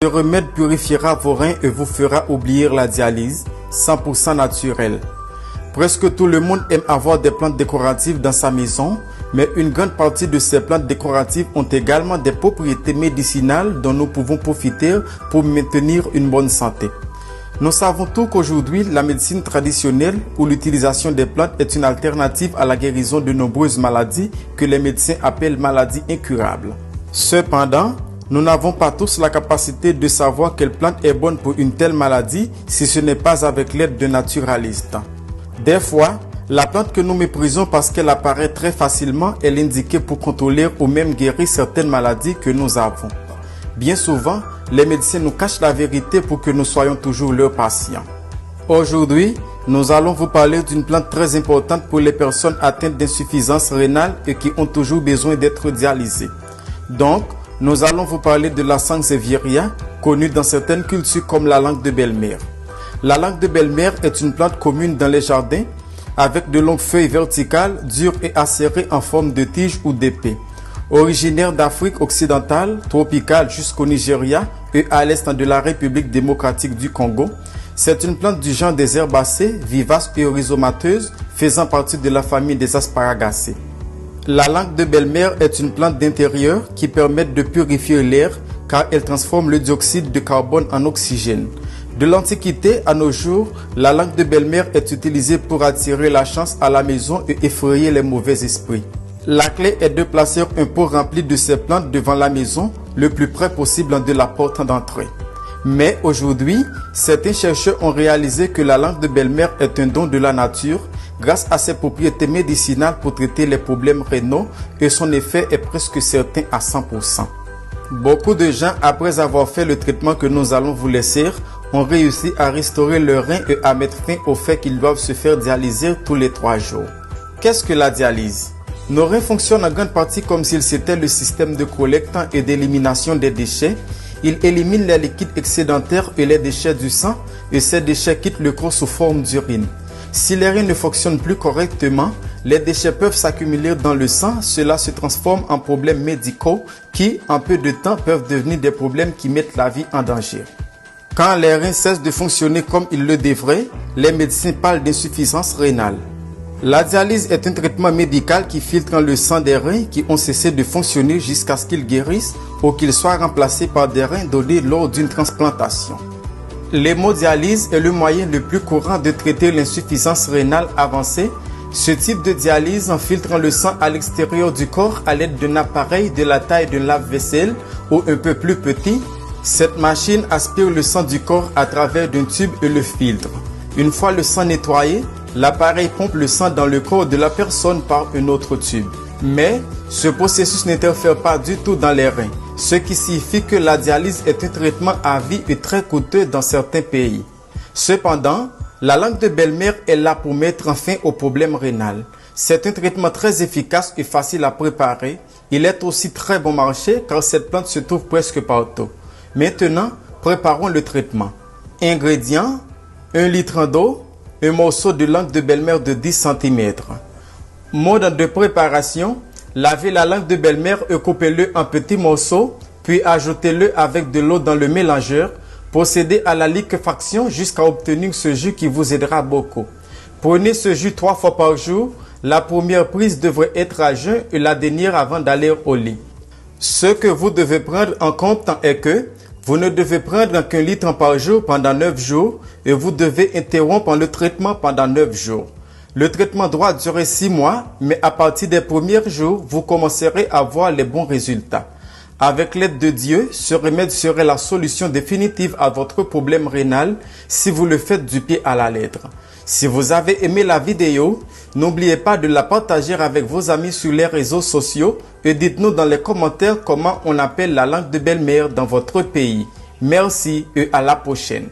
Ce remède purifiera vos reins et vous fera oublier la dialyse, 100% naturel. Presque tout le monde aime avoir des plantes décoratives dans sa maison, mais une grande partie de ces plantes décoratives ont également des propriétés médicinales dont nous pouvons profiter pour maintenir une bonne santé. Nous savons tous qu'aujourd'hui, la médecine traditionnelle ou l'utilisation des plantes est une alternative à la guérison de nombreuses maladies que les médecins appellent maladies incurables. Cependant, nous n'avons pas tous la capacité de savoir quelle plante est bonne pour une telle maladie si ce n'est pas avec l'aide de naturalistes. Des fois, la plante que nous méprisons parce qu'elle apparaît très facilement est l'indiquée pour contrôler ou même guérir certaines maladies que nous avons. Bien souvent, les médecins nous cachent la vérité pour que nous soyons toujours leurs patients. Aujourd'hui, nous allons vous parler d'une plante très importante pour les personnes atteintes d'insuffisance rénale et qui ont toujours besoin d'être dialysées. Donc, nous allons vous parler de la Sansevieria, connue dans certaines cultures comme la langue de belle-mère. La langue de belle-mère est une plante commune dans les jardins, avec de longues feuilles verticales, dures et acérées en forme de tige ou d'épée. Originaire d'Afrique occidentale, tropicale jusqu'au Nigeria et à l'est de la République démocratique du Congo, c'est une plante du genre des herbacées, vivaces et rhizomateuses, faisant partie de la famille des asparagacées. La langue de belle-mère est une plante d'intérieur qui permet de purifier l'air car elle transforme le dioxyde de carbone en oxygène. De l'Antiquité à nos jours, la langue de belle-mère est utilisée pour attirer la chance à la maison et effrayer les mauvais esprits. La clé est de placer un pot rempli de ces plantes devant la maison, le plus près possible de la porte d'entrée. Mais aujourd'hui, certains chercheurs ont réalisé que la langue de belle-mère est un don de la nature grâce à ses propriétés médicinales pour traiter les problèmes rénaux et son effet est presque certain à 100%. Beaucoup de gens, après avoir fait le traitement que nous allons vous laisser, ont réussi à restaurer leurs reins et à mettre fin au fait qu'ils doivent se faire dialyser tous les 3 jours. Qu'est-ce que la dialyse? Nos reins fonctionnent en grande partie comme s'ils étaient le système de collecte et d'élimination des déchets. Ils éliminent les liquides excédentaires et les déchets du sang et ces déchets quittent le corps sous forme d'urine. Si les reins ne fonctionnent plus correctement, les déchets peuvent s'accumuler dans le sang, cela se transforme en problèmes médicaux qui, en peu de temps, peuvent devenir des problèmes qui mettent la vie en danger. Quand les reins cessent de fonctionner comme ils le devraient, les médecins parlent d'insuffisance rénale. La dialyse est un traitement médical qui filtre le sang des reins qui ont cessé de fonctionner jusqu'à ce qu'ils guérissent ou qu'ils soient remplacés par des reins donnés lors d'une transplantation. L'hémodialyse est le moyen le plus courant de traiter l'insuffisance rénale avancée. Ce type de dialyse en filtrant le sang à l'extérieur du corps à l'aide d'un appareil de la taille d'un lave-vaisselle ou un peu plus petit. Cette machine aspire le sang du corps à travers d'un tube et le filtre. Une fois le sang nettoyé, l'appareil pompe le sang dans le corps de la personne par un autre tube. Mais ce processus n'interfère pas du tout dans les reins, ce qui signifie que la dialyse est un traitement à vie et très coûteux dans certains pays. Cependant, la langue de belle-mère est là pour mettre fin au problème rénal. C'est un traitement très efficace et facile à préparer. Il est aussi très bon marché car cette plante se trouve presque partout. Maintenant, préparons le traitement. Ingrédients: 1 litre d'eau, un morceau de langue de belle-mère de 10 cm. Mode de préparation: lavez la langue de belle-mère et coupez-le en petits morceaux, puis ajoutez-le avec de l'eau dans le mélangeur. Procédez à la liquéfaction jusqu'à obtenir ce jus qui vous aidera beaucoup. Prenez ce jus 3 fois par jour. La première prise devrait être à jeun et la dernière avant d'aller au lit. Ce que vous devez prendre en compte est que vous ne devez prendre qu'un litre par jour pendant 9 jours et vous devez interrompre le traitement pendant 9 jours. Le traitement doit durer 6 mois, mais à partir des premiers jours, vous commencerez à voir les bons résultats. Avec l'aide de Dieu, ce remède serait la solution définitive à votre problème rénal si vous le faites du pied à la lettre. Si vous avez aimé la vidéo, n'oubliez pas de la partager avec vos amis sur les réseaux sociaux et dites-nous dans les commentaires comment on appelle la langue de belle-mère dans votre pays. Merci et à la prochaine.